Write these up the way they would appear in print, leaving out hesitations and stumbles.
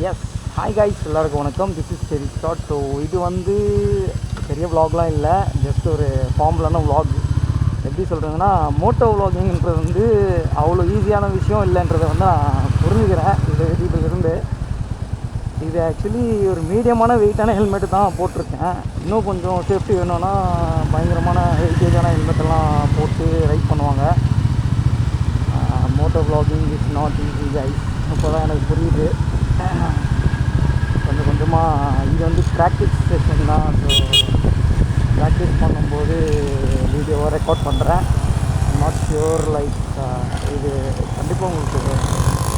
Yes hi guys, எல்லாருக்கும் வணக்கம். This is செரி ஸ்டார்ட். ஸோ இது வந்து பெரிய விலாக்லாம் இல்லை, ஜஸ்ட் ஒரு ஃபார்முலான விலாக். எப்படி சொல்கிறதுன்னா, மோட்டோ விலாகிங்கிறது வந்து அவ்வளோ ஈஸியான விஷயம் இல்லைன்றதை வந்து நான் புரிஞ்சுக்கிறேன். இதிலிருந்து இது ஆக்சுவலி ஒரு மீடியமான வெயிட்டான ஹெல்மெட்டு தான் போட்டிருக்கேன். இன்னும் கொஞ்சம் சேஃப்டி வேணும்னா பயங்கரமான வெயிட்டேஜான ஹெல்மெட்டெல்லாம் போட்டு ரைட் பண்ணுவாங்க. Moto vlogging is not easy guys. இப்போ தான் எனக்கு புரியுது. கொஞ்சம் கொஞ்சமாக இது வந்து ப்ராக்டிஸ் செஷன் தான். ஸோ ப்ராக்டிஸ் பண்ணும்போது வீடியோவை ரெக்கார்ட் பண்ணுறேன். நாட் ஷியோர் லைக் இது கண்டிப்பாக உங்களுக்கு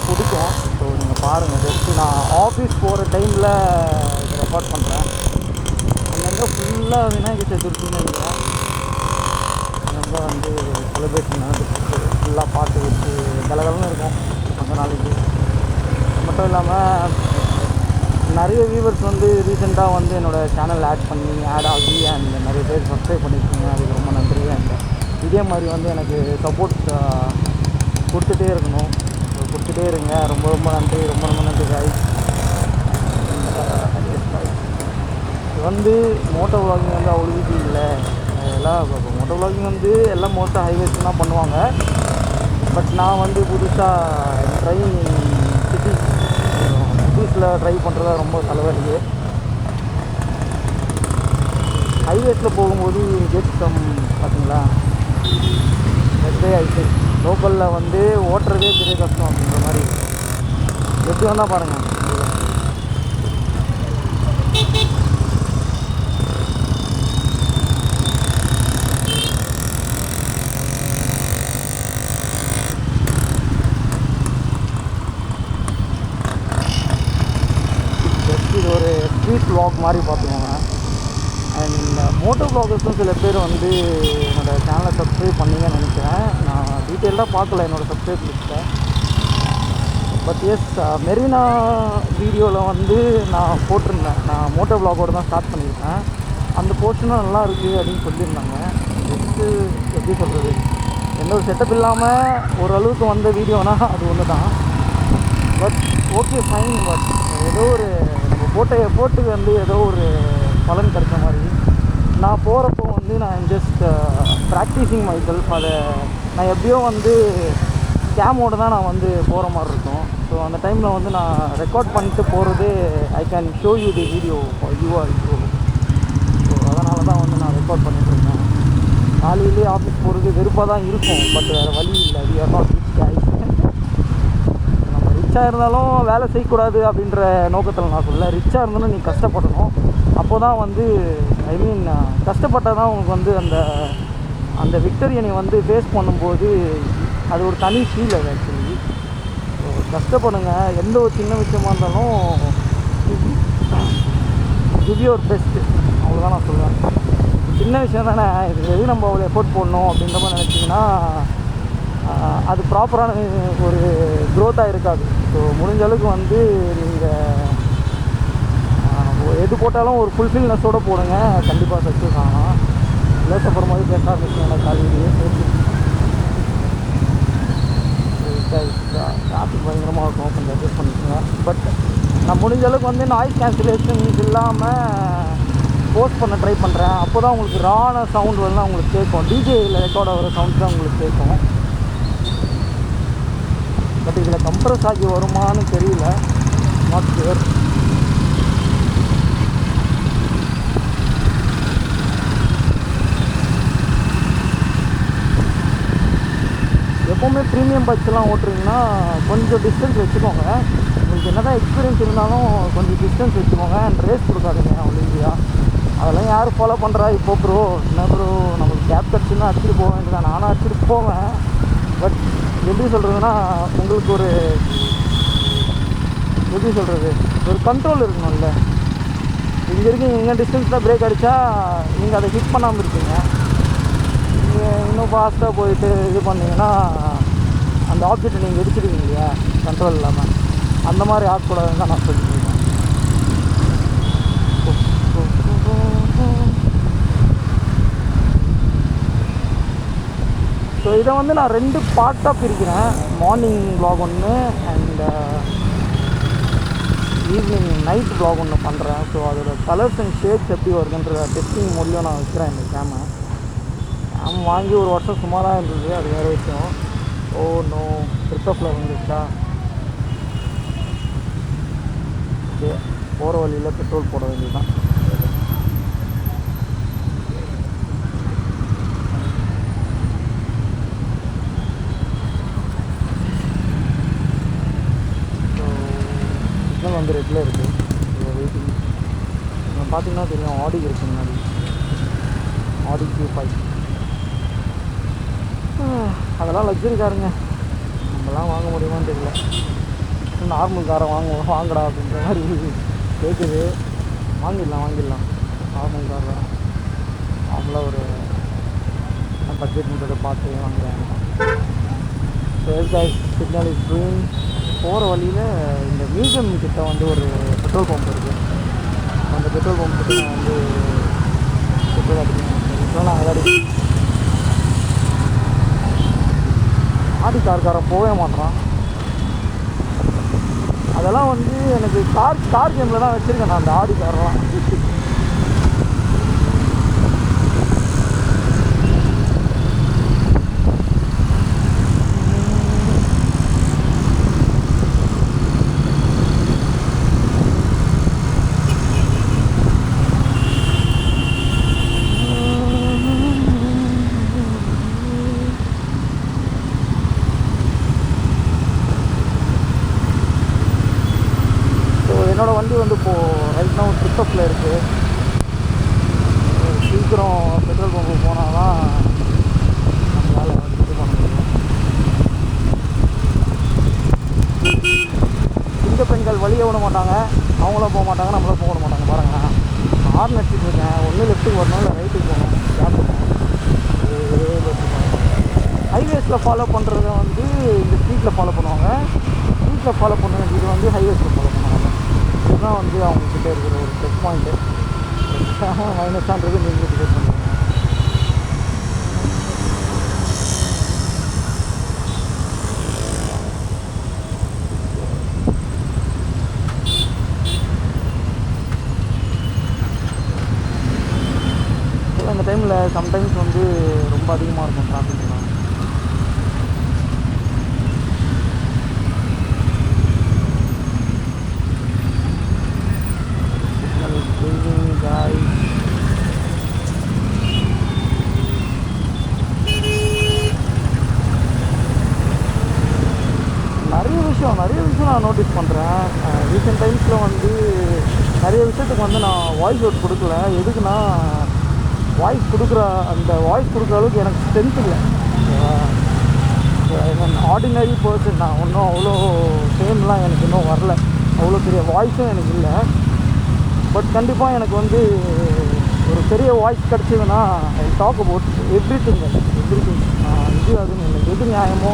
பிடிக்கும். ஸோ நீங்கள் பாருங்கள். ஜஸ்ட்டு நான் ஆஃபீஸ் போகிற டைமில் இதை ரெக்கார்ட் பண்ணுறேன். அங்கங்கே ஃபுல்லாக விநாயகர் சதுர்த்தின்னு நினைக்கிறேன். அங்கங்கே வந்து செலிப்ரேஷன் நடந்துட்டு ஃபுல்லாக பாட்டு வச்சு கலகலன்னு இருக்கும் கொஞ்ச நாளைக்கு. மட்டும் இல்லாமல் நிறைய வியூவர்ஸ் வந்து ரீசெண்டாக வந்து என்னோடய சேனல் ஆட் ஆகி அண்ட் நிறைய பேர் சப்ஸ்கிரைப் பண்ணியிருக்கீங்க. அதுக்கு ரொம்ப நன்றி. அண்ட் இதே மாதிரி வந்து எனக்கு சப்போர்ட் கொடுத்துட்டே இருக்கணும். கொடுத்துட்டே இருங்க. ரொம்ப ரொம்ப நன்றி. ரொம்ப ரொம்ப நன்றி காய்ஸ். இது வந்து மோட்டோ விலாகிங் வந்து அவ்வளோ ஈஸி இல்லை. எல்லாம் மோட்டோ விலாகிங் வந்து எல்லாம் மோஸ்ட்டாக ஹைவேஸ் தான் பண்ணுவாங்க. பட் நான் வந்து புதுசாக சிட்டிஸில் ட்ரைவ் பண்ணுறதா ரொம்ப தலைவலியே. ஹைவேஸில் போகும்போது கெட் சம் பார்த்தீங்களா, எஸ்டே ஆகிட்டு லோக்கலில் வந்து ஓட்டுறதே பெரிய கஷ்டம் அப்படின்ற மாதிரி எப்படி வந்தால் பாருங்கள். இது ஒரு ஸ்ட்ரீட் விலாக் மாதிரி பார்த்துக்கோங்க. அண்ட் மோட்டோ விலாகர்ஸும் சில பேர் வந்து என்னோடய சேனலை சப்ஸ்கிரைப் பண்ணிங்கன்னு நினைக்கிறேன். நான் டீட்டெயிலாக பார்க்கல என்னோடய சப்ஸ்கிரைப் லிஸ்ட்டில். பட் எஸ், மெரினா வீடியோவில் வந்து நான் போட்டிருந்தேன். நான் மோட்டோ விலாகோடு தான் ஸ்டார்ட் பண்ணியிருக்கேன். அந்த போர்ஷனும் நல்லா இருக்குது அப்படின்னு சொல்லியிருந்தாங்க. ஜஸ்ட்டு எப்படி சொல்கிறது, எந்த ஒரு செட்டப் இல்லாமல் ஓரளவுக்கு வந்த வீடியோனால் அது ஒன்று தான். But okay fine. பட் ஏதோ ஒரு நம்ம போட்ட எஃபோர்ட்டுக்கு வந்து ஏதோ ஒரு பலன் கிடைச்ச மாதிரி. நான் போகிறப்போ வந்து நான் ஜஸ்ட் ப்ராக்டிஸிங் மை செல்ஃப். அதை நான் எப்படியோ வந்து கேமோடு தான் நான் வந்து போகிற மாதிரி இருக்கும். ஸோ அந்த டைமில் வந்து நான் ரெக்கார்ட் பண்ணிட்டு போகிறது, I can show you the video for you are you. So அதனால தான் வந்து நான் ரெக்கார்ட் பண்ணிட்டுருக்கேன். காலையிலே ஆஃபீஸ் போகிறது வெறுப்பாக தான் இருக்கும். பட் வேறு வழி இல்லை. We are not rich guys. நம்ம ரிச்சாக இருந்தாலும் வேலை செய்யக்கூடாது அப்படின்ற நோக்கத்தில் நான் சொல்ல. ரிச்சாக இருந்தாலும் நீ கஷ்டப்படணும். அப்போ தான் வந்து கஷ்டப்பட்டால் தான் உனக்கு வந்து அந்த விக்டரியை நீ வந்து ஃபேஸ் பண்ணும்போது அது ஒரு தனி ஃபீல். அது ஆக்சுவலி கஷ்டப்படுங்க. எந்த ஒரு சின்ன விஷயமா இருந்தாலும் கிவ் யுவர் பெஸ்ட்டு. அவ்வளோதான் நான் சொல்லுவேன். சின்ன விஷயம் தானே, இது எது நம்ம அவ்வளோ எஃபோர்ட் போடணும் அப்படின்ற மாதிரி நினச்சிங்கன்னா அது ப்ராப்பரான ஒரு க்ரோத்தாக இருக்காது. ஸோ முடிஞ்ச அளவுக்கு வந்து நீங்கள் எது போட்டாலும் ஒரு ஃபுல்ஃபில்னஸோடு போடுங்க. கண்டிப்பாக சக்ஸஸ் ஆகலாம். லேசப்புறம் போது பேச ஆரம்பிச்சு எனக்கு காலையிலேயே டிராஃபிக் பயங்கரமாக இருக்கும். கொஞ்சம் அட்ஜஸ்ட் பண்ணிக்கோங்க. பட் நான் முடிஞ்ச அளவுக்கு வந்து நாய்ஸ் கேன்சலேஷன்ஸ் இல்லாமல் போஸ்ட் பண்ண ட்ரை பண்ணுறேன். அப்போ தான் உங்களுக்கு ரான சவுண்ட் வந்து உங்களுக்கு கேட்கும். டிஜேயில் ரெக்கார்ட் ஆகிற சவுண்ட் தான் உங்களுக்கு கேட்கும். பட் இதில் கம்ப்ரஸ் ஆகி வருமானு தெரியல. Not sure. எப்போவுமே ப்ரீமியம் பைக்ஸ்லாம் ஓட்டுறீங்கன்னா கொஞ்சம் டிஸ்டன்ஸ் வச்சுக்கோங்க. உங்களுக்கு என்ன தான் எக்ஸ்பீரியன்ஸ் இருந்தாலும் கொஞ்சம் டிஸ்டன்ஸ் வச்சுக்கோங்க. அண்ட் ரேஸ் கொடுக்காதீங்க அவ்வளோ ஈஸியாக. அதெல்லாம் யார் ஃபாலோ பண்ணுறா இப்போ ப்ரோ? என்ன ப்ரோ, நமக்கு கேப் கட்சின்னா அடிச்சுட்டு போக வேண்டியதான். நானும் அடிச்சுட்டு போவேன். பட் எப்படி சொல்கிறதுனா, உங்களுக்கு ஒரு எப்படி சொல்கிறது, ஒரு கண்ட்ரோல் இருக்கணும்ல. இங்கே இருக்கீங்க, எங்கே டிஸ்டன்ஸில் பிரேக் அடித்தா நீங்கள் அதை ஹிட் பண்ணாமல் இருக்கீங்க. நீங்கள் இன்னும் ஃபாஸ்ட்டாக போயிட்டு இது பண்ணிங்கன்னா அந்த ஆப்ஜெக்டை நீங்கள் இடிச்சிடுவீங்க இல்லையா, கண்ட்ரோல் இல்லாமல். அந்த மாதிரி ஆகக்கூடாதுன்னு தான் நான் சொல்லியிருக்கேன். ஸோ இதை வந்து நான் 2 பார்ட்டாக பிரிக்கிறேன். மார்னிங் vlog ஒன்று அண்ட் ஈவினிங் நைட் ப்ளாக் ஒன்று பண்ணுறேன். ஸோ அதோட கலர்ஸ் அண்ட் ஷேட்ஸ் எப்படி வருதுன்ற டெஸ்டிங் மூலியம் நான் வைக்கிறேன் இந்த கேமை. கேம் வாங்கி ஒரு வருஷம் சும்மா தான் இருந்தது, அது வேறு விஷயம். ஓ நோ, ட்ரிப்பப்பில் வந்துச்சா? ஓகே, போகிற வழியில் பெட்ரோல் போட வேண்டியது தான். சிக்னல் வந்து ரெட்டில் இருக்குது, வெயிட்டிங். பார்த்தீங்கன்னா தெரியும், ஆடி இருக்குது முன்னாடி, ஆடி Q5. அதெல்லாம் லக்ஸரி காருங்க, நம்மலாம் வாங்க முடியுமான்னு தெரியல. நார்மல் காரை வாங்கடா அப்படின்ற மாதிரி கேட்குது. வாங்கிடலாம் நார்மல் கார் தான். நார்மலாக ஒரு பட்ஜெட்ன்றதை பார்த்து வாங்குறாங்க. Signal is green. போகிற வழியில் இந்த மியூசியம் கிட்ட வந்து ஒரு பெட்ரோல் பம்ப் இருக்குது. அந்த பெட்ரோல் பம்ப் கிட்ட நான் வந்து பெட்ரோல் அடிக்கணும். நான் ஆல்ரெடி ஆடி கார்காரன் போகவே மாட்டான். அதெல்லாம் வந்து எனக்கு கார் கேமில் தான் வச்சுருக்கேன் நான் அந்த ஆடி காரெலாம். என்னோடய வண்டி வந்து இப்போது ரைட் நவ் ட்ரிப்பப்பில் இருக்குது. சீக்கிரம் பெட்ரோல் பம்பு போனால் தான் நம்மளால் இது பண்ண முடியும். சிங்க பெண்கள் வழியே விட மாட்டாங்க, அவங்களும் போக மாட்டாங்க, நம்மளும் போக விட மாட்டாங்க. பாருங்கள், ஹார்ன் அடிச்சுட்டு இருக்கேன். ஒன்று லெஃப்ட்டுக்கு வரணும், இல்லை ரைட்டுக்கு போகணும். ஹைவேஸில் ஃபாலோ பண்ணுறத வந்து இந்த ஸ்ட்ரீட்டில் ஃபாலோ பண்ணுவாங்க, ஸ்ட்ரீட்டில் ஃபாலோ பண்ண வேண்டியது வந்து ஹைவேஸில் ஃபாலோ பண்ணுவாங்க. இதுதான் வந்து அவங்கக்கிட்ட இருக்கிற ஒரு ப்ளஸ் பாயிண்ட்டு. மைனஸான்றது நீங்கள் டிசைட் பண்ணுவாங்க. அந்த டைமில் சம்டைம்ஸ் வந்து ரொம்ப அதிகமாக இருக்கும் டிராஃபிக்லாம். நிறைய விஷயம் நான் நோட்டீஸ் பண்ணுறேன். ரீசெண்ட் டைம்ஸில் வந்து நிறைய விஷயத்துக்கு வந்து நான் வாய்ஸ் அவுட் கொடுக்கல. எதுக்குன்னா, வாய்ஸ் கொடுக்குற அளவுக்கு எனக்கு ஸ்ட்ரென்த் இல்லை. ஆர்டினரி பர்சன் நான் ஒன்றும் அவ்வளோ ஃபேம்லாம் எனக்கு இன்னும் வரல, அவ்வளோ பெரிய வாய்ஸும் எனக்கு இல்லை. பட் கண்டிப்பாக எனக்கு வந்து ஒரு பெரிய வாய்ஸ் கிடச்சிதுன்னா I talk about everything. இது அதுன்னு இல்லை, எது நியாயமோ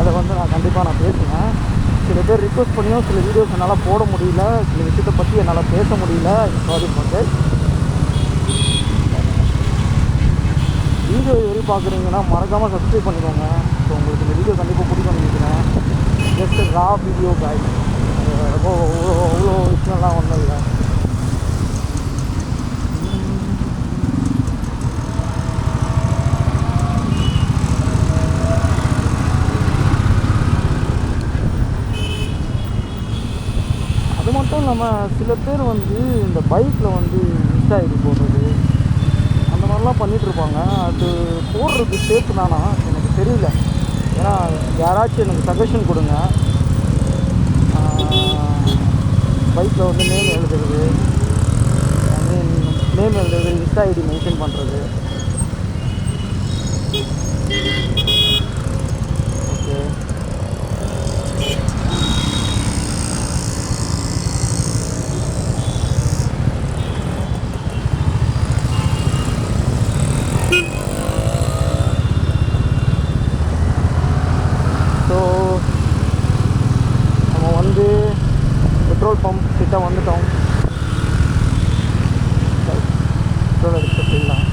அதை வந்து நான் கண்டிப்பாக பேசுவேன். சில பேர் ரிக்வெஸ்ட் பண்ணியும் சில வீடியோஸ் என்னால் போட முடியல, சில விஷயத்தை பற்றி என்னால் பேச முடியல. Sorry for that. வீடியோ எது பார்க்குறீங்கன்னா மறக்காமல் சப்ஸ்கிரைப் பண்ணிக்கோங்க. ஸோ உங்களுக்கு இந்த வீடியோ கண்டிப்பாக பிடிக்கும்னு நினைக்கிறேன். ஜஸ்ட் ரா வீடியோ காய், அவ்வளோ விஷயம்லாம் ஒன்றும் இல்லை. அது மட்டும் இல்லாமல் சில பேர் வந்து இந்த பைக்கில் வந்து இன்ஸ்டா ஐடி போடுறது அந்த மாதிரிலாம் பண்ணிகிட்ருப்பாங்க. அது போடுறது சேஃப் தானா எனக்கு தெரியல. ஏன்னா யாராச்சும் எனக்கு சஜஷன் கொடுங்க. பைக்கில் வந்து நேம் எழுதுறது, இன்ஸ்டா ஐடி மென்ஷன் பண்ணுறது. ஓகே, ஸோ நம்ம வந்து பெட்ரோல் பம்ப் கிட்ட வந்துட்டோம். பெட்ரோல் அடிச்சு போயிடலாம்.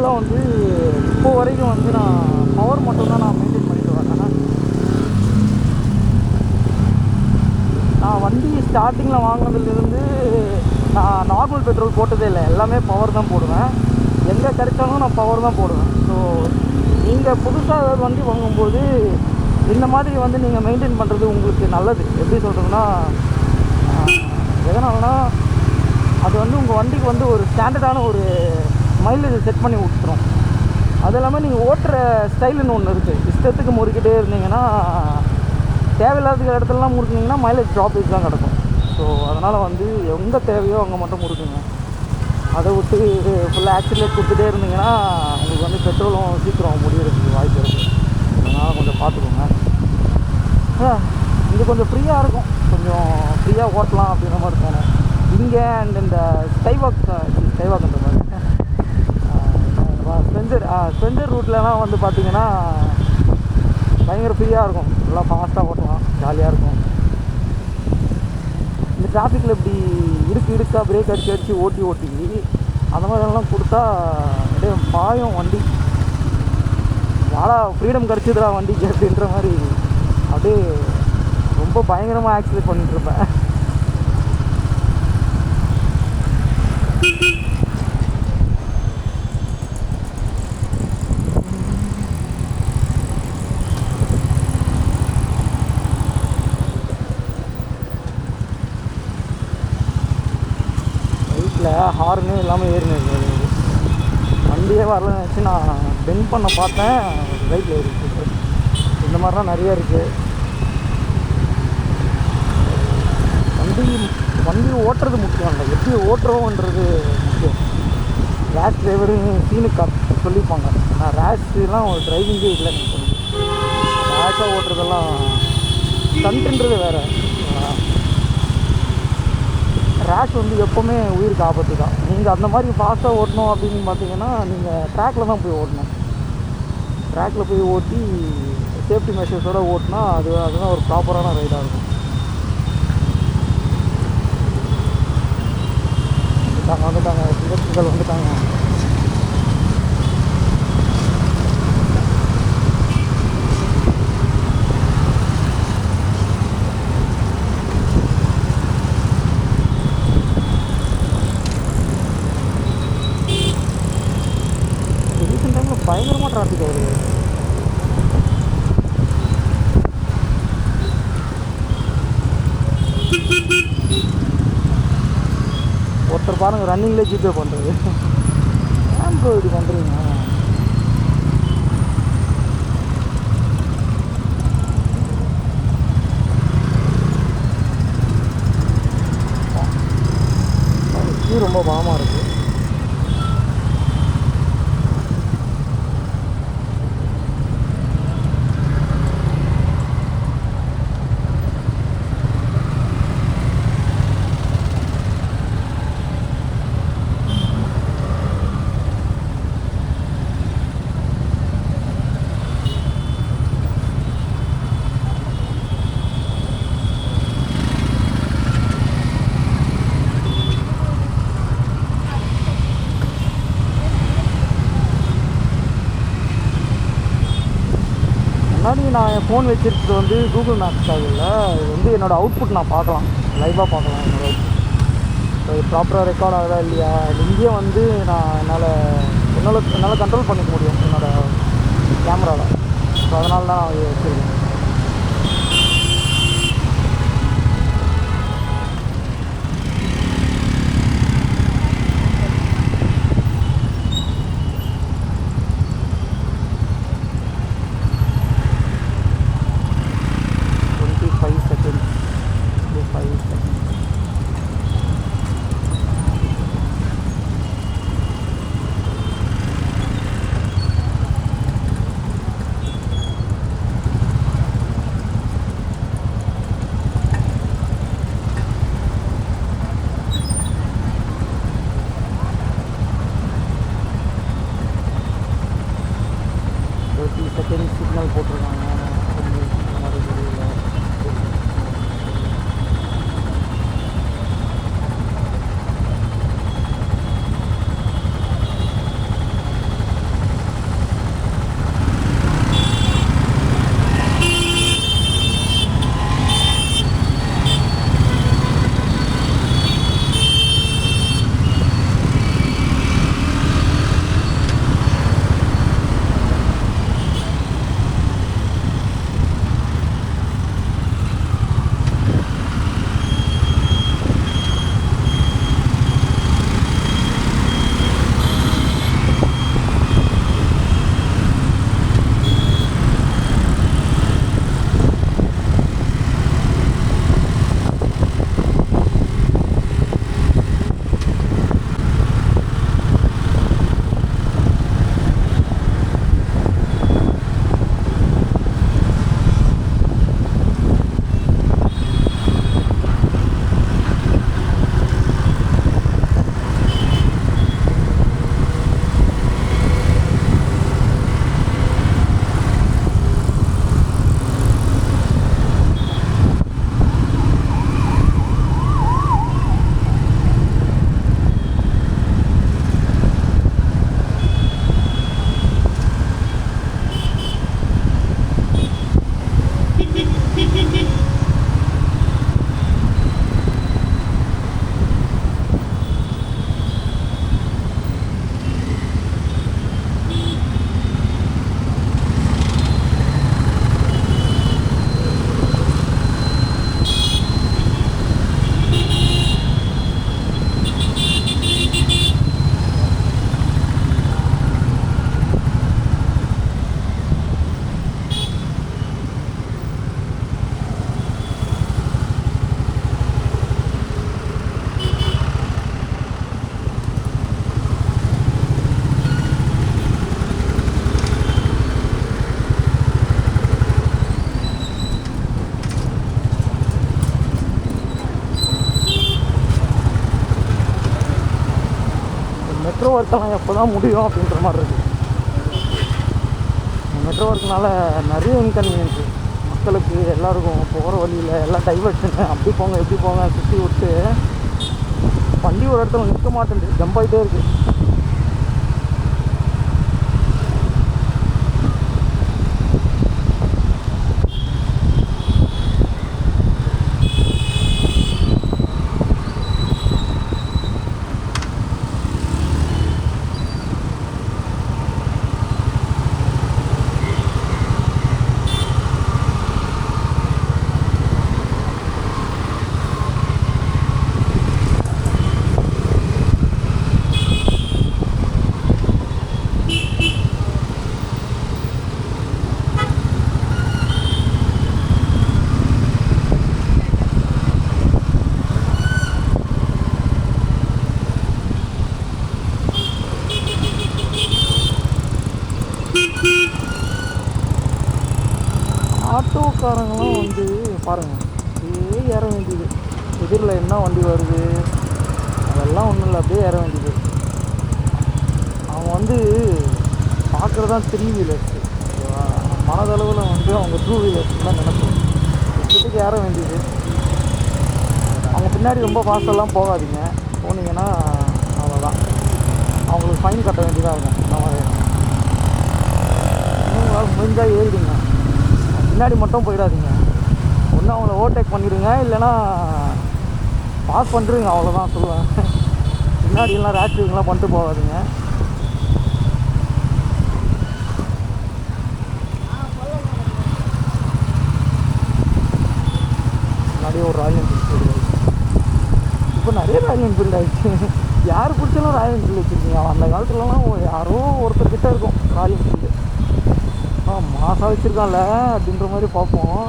தான் வந்து இப்போ வரைக்கும் வந்து நான் பவர் மட்டும்தான் நான் மெயின்டைன் பண்ணிட்டு வரேன். நான் வண்டி ஸ்டார்டிங்கில் வாங்கினதுலேருந்து நான் நார்மல் பெட்ரோல் போட்டதே இல்லை, எல்லாமே பவர் தான் போடுவேன். எங்கே கிடைச்சாலும் நான் பவர் தான் போடுவேன். ஸோ நீங்கள் புதுசாக ஏதாவது வண்டி வாங்கும்போது இந்த மாதிரி வந்து நீங்கள் மெயின்டைன் பண்ணுறது உங்களுக்கு நல்லது. எப்படி சொல்கிறதுன்னா, எதனாலனா அது வந்து உங்கள் வண்டிக்கு வந்து ஒரு ஸ்டாண்டர்டான ஒரு மைலேஜ் செட் பண்ணி விட்டுரும். அது இல்லாமல் நீங்கள் ஓட்டுற ஸ்டைலுன்னு ஒன்று இருக்குது. இஷ்டத்துக்கு முறுக்கிட்டே இருந்தீங்கன்னா, தேவையில்லாத இடத்துலலாம் முறுக்குனிங்கன்னா மைலேஜ் ட்ராப்பேஜ் தான் கிடக்கும். ஸோ அதனால் வந்து எங்கே தேவையோ அங்கே மட்டும் முறுக்குங்க. அதை விட்டு ஃபுல்லாக ஆக்சிலேட் கொடுத்துட்டே இருந்தீங்கன்னா உங்களுக்கு வந்து பெட்ரோலும் சீக்கிரம் முடியறதுக்கு வாய்ப்பு இருக்குது. அதனால் கொஞ்சம் பார்த்துக்கோங்க. இது கொஞ்சம் ஃப்ரீயாக இருக்கும், கொஞ்சம் ஃப்ரீயாக ஓட்டலாம் அப்படின்ற மாதிரி தோணும் இங்கே. அண்ட் இந்த ஸ்கைவாக்ன்ற மாதிரி ஸ்பெஞ்சர் ரூட்லலாம் வந்து பார்த்திங்கன்னா பயங்கர ஃப்ரீயாக இருக்கும், நல்லா ஃபாஸ்ட்டாக ஓட்டலாம், ஜாலியாக இருக்கும். இந்த டிராஃபிக்கில் இப்படி இருக்கா பிரேக் அடித்து ஓட்டி அந்த மாதிரிலாம் கொடுத்தா அப்படியே பாயும் வண்டி. வாடா ஃப்ரீடம் கிடச்சிதுடா வண்டிக்கு அப்படின்ற மாதிரி அப்படியே ரொம்ப பயங்கரமாக ஆக்சிலேட் பண்ணிட்டுருப்பேன். ஹார்னே இல்லாமல் ஏறினு இருந்தது, வண்டியே வரலன்னு நினச்சி நான் பெண்ட் பண்ண பார்த்தேன், ரைட்டில் ஏறிச்சு. இந்த மாதிரிலாம் நிறைய இருக்குது. வண்டி ஓட்டுறது முக்கியம் இல்லை, எப்படி ஓட்டுறோன்றது முக்கியம். ரேஷ் டிரைவருன்னு சீனுக்கு சொல்லிப்பாங்க. நான் ரேஷ்லாம் ஒரு டிரைவிங்கே இல்லை. ரேஷாக ஓட்டுறதெல்லாம் ஸ்டண்ட்டுன்றது வேறு. ரேஷ் வந்து எப்போவுமே உயிருக்கு ஆபத்து தான். நீங்கள் அந்த மாதிரி ஃபாஸ்ட்டாக ஓட்டணும் அப்படின்னு பார்த்தீங்கன்னா நீங்கள் ட்ராக்கில் தான் போய் ஓட்டணும். ட்ராக்கில் போய் ஓட்டி சேஃப்டி மெஷர்ஸோடு ஓட்டினா அதுதான் ஒரு ப்ராப்பரான ரைடாக இருக்கும். வந்துட்டாங்க சிங்கர்கள் வந்துட்டாங்க. ரீசெண்ட் டைமில் பயங்கரமாக டிராஃபிக் வருது. ஒருத்தர் பாருங்கள் ரன்னிங்லேயே ஜிபே பண்ணுறது. ஏன் ப்ரோ இப்படி பண்ணுறீங்க? இது ரொம்ப பாவமாக இருக்குது. முன்னாடி நான் என் ஃபோன் வச்சுருக்கிறது வந்து கூகுள் மேப்ஸ்க்காக இல்லை, இது வந்து என்னோடய அவுட்புட் நான் பார்க்கலாம், லைவாக பார்க்கலாம். என்னோடய அவுட்புட் ப்ராப்பராக ரெக்கார்ட் ஆகுதா இல்லையா, இங்கேயே வந்து நான் என்னால் கண்ட்ரோல் பண்ணிக்க முடியும் என்னோடய கேமராவில். ஸோ அதனால தான் நான் வச்சுருக்கேன். சிக்னல் போட்டிருக்காங்க. மெட்ரோ ஒர்க்கெல்லாம் எப்போ தான் முடியும் அப்படின்ற மாதிரி இருக்குது. மெட்ரோ ஒர்க்குனால நிறைய இன்கன்வீனியன்ஸு மக்களுக்கு, எல்லாருக்கும். போகிற வழியில் எல்லாம் டைவர்ஷனு, அப்படி போங்க எப்படி போங்க சுற்றி விட்டு வண்டி ஒரு இடத்துல நிற்க மாட்டேங்குது, ஜம்ப் ஆகிட்டே இருக்குது. ஆட்டோக்காரங்களும் வந்து பாருங்கள், அப்படியே ஏற வேண்டியது. எதிரில் என்ன வண்டி வருது அதெல்லாம் ஒன்றும் இல்லை, அப்படியே ஏற வேண்டியது. அவங்க வந்து பார்க்குறது தான் 3 வீலர்ஸு, மனதளவில் வந்து அவங்க 2 வீலர்ஸ் தான் நினைப்போம். இஷ்டத்துக்கு ஏற வேண்டியது. அவங்க பின்னாடி ரொம்ப ஃபாஸ்ட்டெல்லாம் போகாதீங்க, போனீங்கன்னா அவ்வளோதான், அவங்களுக்கு ஃபைன் கட்ட வேண்டியதாக இருக்கும். அந்த மாதிரி உங்களால் முடிஞ்சால் ஏறிடுங்க, பின்னாடி மட்டும் போயிடாதீங்க. ஒன்று அவங்கள ஓவர்டேக் பண்ணிடுங்க, இல்லைன்னா பாஸ் பண்ணுறீங்க, அவ்வளோதான் சொல்லுவேன். பின்னாடிலாம் ரேஷிங்லாம் பண்ணிட்டு போகாதீங்க. முன்னாடியே ஒரு ராயல் என்ஃபீல்டு இப்போ நிறைய ராயல் என்ஃபீல்டு ஆகிடுச்சு. யார் பிடிச்சாலும் ராயல் என்ஃபீல்டு வச்சுருக்கீங்க. அந்த காலத்துலலாம் யாரோ ஒருத்தர்கிட்ட இருக்கும் ராயல் என்ஃபீல்டு. மாதம் வச்சுருக்கான்ல அப்படின்ற மாதிரி பார்ப்போம்.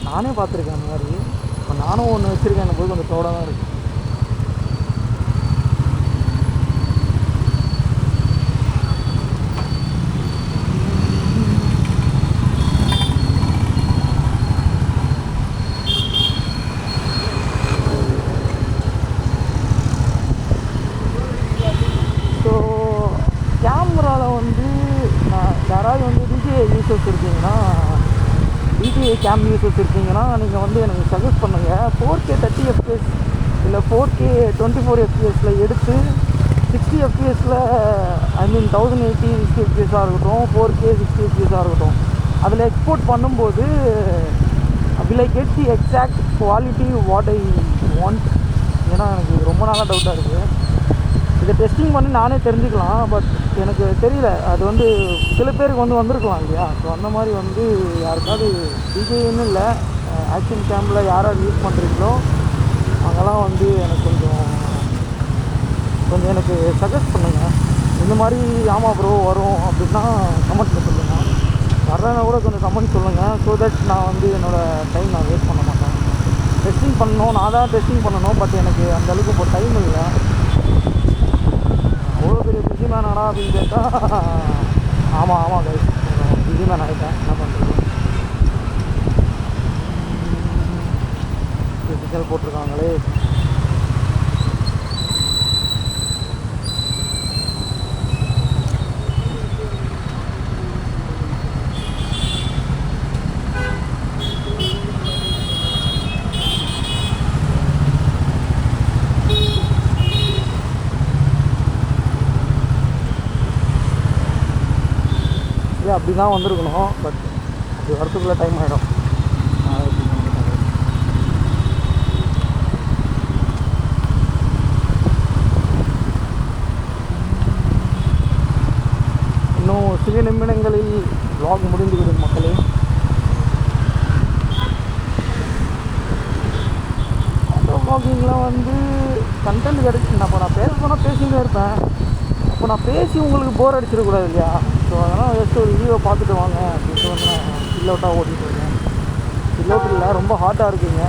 நானே பார்த்துருக்கேன் அந்த மாதிரி. இப்போ நானும் ஒன்று வச்சுருக்கேன், போது கொஞ்சம் தோட தான் இருக்குது. ஸோ கேமராவில் வந்து யாராவது வந்து டிஜிஐ யூசர்ஸ் இருக்கீங்கன்னா, டிஜிஐ கேம் யூசர்ஸ் இருக்கீங்கன்னா நீங்கள் வந்து எனக்கு சஜஸ்ட் பண்ணுங்கள். 4K 30 FPS இல்லை 4K 24 FPSல எடுத்து 60 FPSல ஐ மீன் 1080 60 FPSஆக இருக்கட்டும், 4K 60 FPSஆக இருக்கட்டும், அதில் எக்ஸ்போர்ட் பண்ணும்போது will I get the exact quality what I want? ஏன்னா எனக்கு ரொம்ப நாளாக டவுட்டாக இருக்குது. இதை டெஸ்டிங் பண்ணி நானே தெரிஞ்சுக்கலாம், பட் எனக்கு தெரியல. அது வந்து சில பேருக்கு வந்து வந்திருக்கலாம் இல்லையா. ஸோ அந்த மாதிரி வந்து யாருக்காவது டிஜேன்னு இல்லை, ஆக்ஷன் கேமில் யாராவது யூஸ் பண்ணுறீங்களோ அங்கெல்லாம் வந்து எனக்கு கொஞ்சம் எனக்கு சஜஸ்ட் பண்ணுங்கள். இந்த மாதிரி ஆமாம் ப்ரோ வரும் அப்படின்னா கமெண்ட்டில் சொல்லுங்கள். வர்றேன்னா கூட கொஞ்சம் கமெண்ட் சொல்லுங்கள். ஸோ தட் நான் வந்து என்னோடய டைம் நான் வேஸ்ட் பண்ண மாட்டேன். டெஸ்டிங் பண்ணணும், நான் தான் டெஸ்டிங் பண்ணணும், பட் எனக்கு அந்தளவுக்கு இப்போ டைம் இல்லை. அவ்வளோ பெரிய பிஸி மேனாடா அப்படின்னு கேட்டால் ஆமாம் கைஸ், பிஸி மேன் ஆகிட்டேன். என்ன பண்ணுறது, சிக்னல் போட்டிருக்காங்களே. அப்படி தான் வந்திருக்கணும், பட் அப்படி வரத்துக்குள்ளே டைம் ஆகிடும். இன்னும் சில நிமிடங்களில் vlog முடிந்துவிடும் மக்களே. ஆட்டோ vloggingலாம் வந்து கண்டென்ட் கிடச்சி அப்போ நான் பேச போனால் பேசிகிட்டே இருப்பேன். அப்போ நான் பேசி உங்களுக்கு போர் அடிச்சிடக்கூடாது இல்லையா. ஸோ அதனால் ஜஸ்ட் ஒரு வீடியோ பார்த்துட்டு வாங்க அப்படின்ட்டு வந்து நான் சில் அவுட்டாக ஓட்டிகிட்டு இருக்கேன். சில் அவுட் இல்லை, ரொம்ப ஹாட்டாக இருக்குங்க.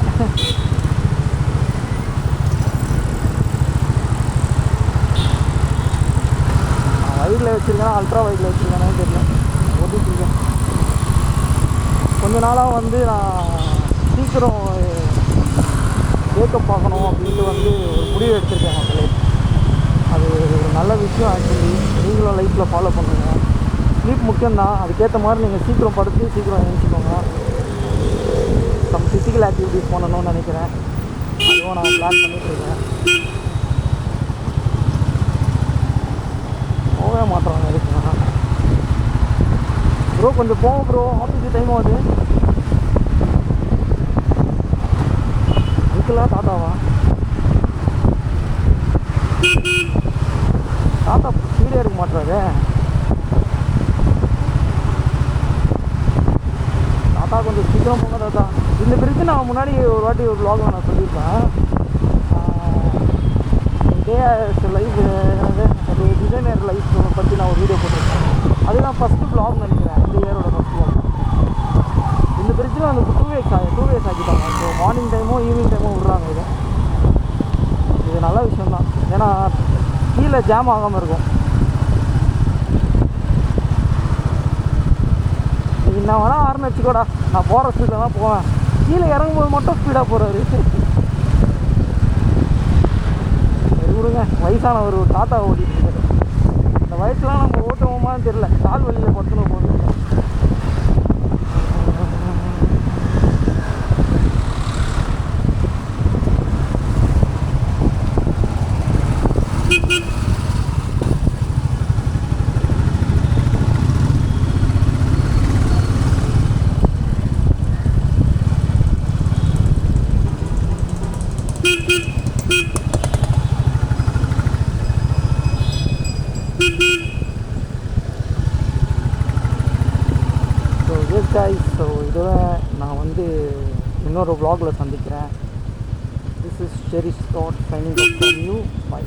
நான் வைடில் வச்சுருக்கேன், அல்ட்ரா வைடில் வச்சுருக்கேன்னு தெரியல, ஓட்டிகிட்ருக்கேன். கொஞ்ச நாளாக வந்து நான் சீக்கிரம் பிரேக்கப் பார்க்கணும் அப்படின்ட்டு வந்து ஒரு முடிவு எடுத்திருக்கேன் மக்களே. அது ஒரு நல்ல விஷயம். ஆக்சுவலி நீங்களும் லைஃப்பில் ஃபாலோ பண்ணுங்கள். ஸ்லீப் முக்கியம்தான். அதுக்கேற்ற மாதிரி நீங்கள் சீக்கிரம் படுத்து சீக்கிரம் எழுந்திரிச்சிக்கோங்க. சம் ஃபிசிக்கல் ஆக்டிவிட்டிஸ் பண்ணணும்னு நினைக்கிறேன். அதுவும் நான் பிளான் பண்ணிகிட்ருக்கேன். போகவே மாட்டுறாங்க இருக்குண்ணா. ப்ரோ கொஞ்சம் போவோம் ப்ரோ, ஆஃபீஸுக்கு டைம் ஆகுது. அங்கிளா தாத்தாவா? தாத்தா ஸ்பீடே இருக்க மாட்டுறாரு. தாத்தா கொஞ்சம் சீக்கிரம் போங்க தாத்தா. இந்த பிரிட்ஜு நான் முன்னாடி ஒரு வாட்டி ஒரு வ்ளாகில் நான் சொல்லியிருப்பேன். டே லைஃப் அது டிசைனர் லைஃப் பற்றி நான் ஒரு வீடியோ போட்டிருக்கேன். அதுதான் ஃபஸ்ட்டு வ்ளாக் நினைக்கிறேன், இந்த இயரோட ஃபஸ்ட் வ்ளாக். இந்த பிரிட்ஜில் வந்து 2 வேஸ் ஆக்கிட்டாங்க. ஸோ மார்னிங் டைமும் ஈவினிங் டைமும் விட்றாங்க. இது நல்ல விஷயந்தான். ஏன்னா கீழே ஜாம் ஆகாமல் இருக்கும். நான் வேணா ஆரம்பி வச்சுக்கோடா, நான் போகிற ஸ்பீடில் தான் போவேன். கீழே இறங்கும்போது மட்டும் ஸ்பீடாக போகிறாரு. சரி விடுங்க, வயசானவர் ஒரு தாத்தா ஓட்டிகிட்டு இருக்காரு. இந்த வயசுலாம் நம்ம ஓட்டுவோமான்னு தெரியல. கால் வழியில் படுத்துன்னு போகுது. ஸோ இதோட நான் வந்து இன்னொரு vlogல சந்திக்கிறேன். This is Cherish that's signing off from you. By.